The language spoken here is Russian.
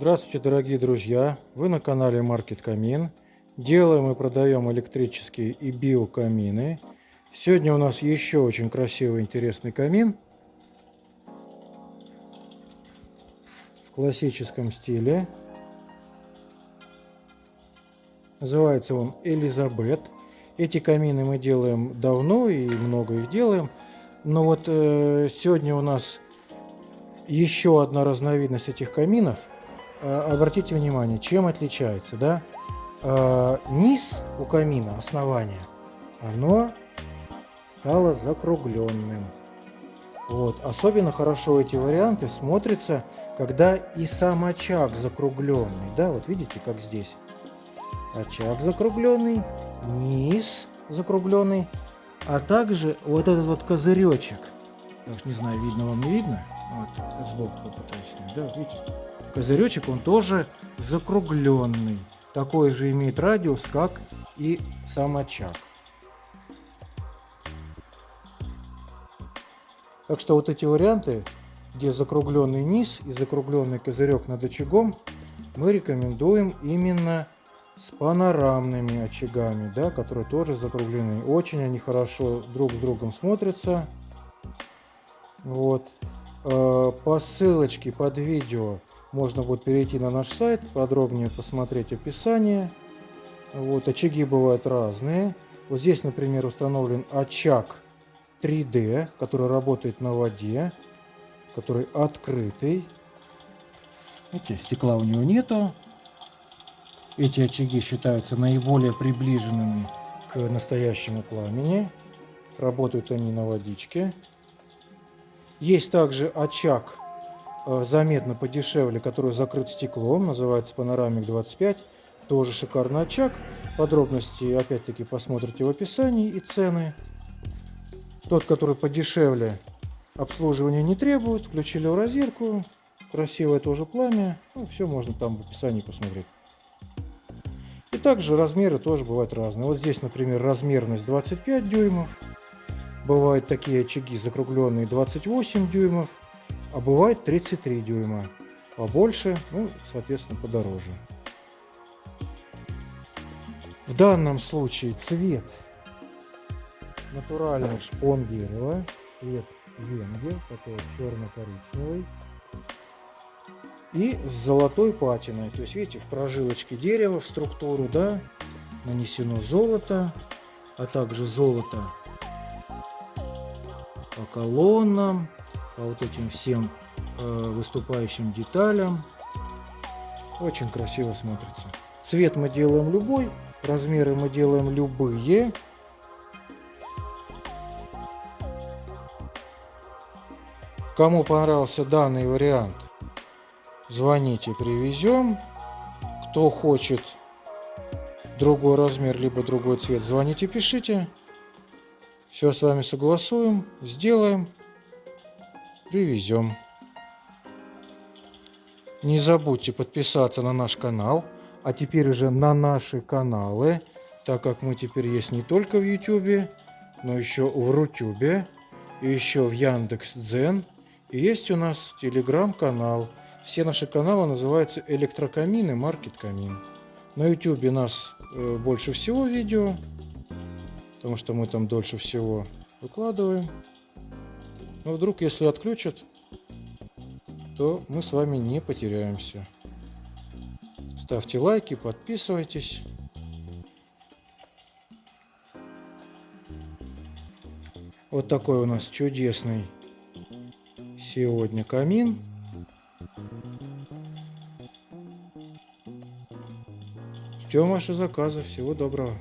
Здравствуйте, дорогие друзья! Вы на канале Market Камин. Делаем и продаем электрические и биокамины. Сегодня у нас еще очень красивый, интересный камин в классическом стиле. Называется он Элизабет. Эти камины мы делаем давно и много их делаем. Но вот сегодня у нас еще одна разновидность этих каминов. Обратите внимание, чем отличается, да? Низ у камина, основание, оно стало закругленным. Вот. Особенно хорошо эти варианты смотрятся, когда и сам очаг закругленный, да, вот видите, как здесь. Очаг закругленный, низ закругленный, а также вот этот вот козыречек. Я уж не знаю, видно вам, не видно. Вот, сбоку попытаюсь снять, да, видите. Козыречек, он тоже закругленный. Такой же имеет радиус, как и сам очаг. Так что вот эти варианты, где закругленный низ и закругленный козырек над очагом, мы рекомендуем именно с панорамными очагами, да, которые тоже закруглены. Очень они хорошо друг с другом смотрятся. Вот. По ссылочке под видео можно будет перейти на наш сайт, подробнее посмотреть описание. Вот, очаги бывают разные. Вот здесь, например, установлен очаг 3D, который работает на воде, который открытый. Видите, стекла у него нету. Эти очаги считаются наиболее приближенными к настоящему пламени. Работают они на водичке. Есть также очаг заметно подешевле, который закрыт стеклом, называется Panoramic 25. Тоже шикарный очаг. Подробности опять-таки посмотрите в описании и цены. Тот, который подешевле, обслуживания не требует. Включили в розетку. Красивое тоже пламя. Ну, все можно там в описании посмотреть. И также размеры тоже бывают разные. Вот здесь, например, размерность 25 дюймов. Бывают такие очаги закругленные 28 дюймов. А бывает 33 дюйма. Побольше, ну, соответственно, подороже. В данном случае цвет натуральный шпон дерева, цвет венгер, такой черно-коричневый. И с золотой патиной. То есть, видите, в прожилочке дерева, в структуру, да, нанесено золото, а также золото по колоннам, по вот этим всем выступающим деталям. Очень красиво смотрится. Цвет мы делаем любой, размеры мы делаем любые. Кому понравился данный вариант, звоните, привезем. Кто хочет другой размер, либо другой цвет, звоните, пишите. Все с вами согласуем, сделаем, привезем. Не забудьте подписаться на наш канал, а теперь уже на наши каналы, так как мы теперь есть не только в YouTube, но еще в Рутюбе, и еще в Яндекс.Дзен. И есть у нас телеграм-канал. Все наши каналы называются Электрокамин и Market Камин. На YouTube нас больше всего видео, потому что мы там дольше всего выкладываем. Но вдруг, если отключат, то мы с вами не потеряемся. Ставьте лайки, подписывайтесь. Вот такой у нас чудесный сегодня камин. Ждем ваши заказы. Всего доброго.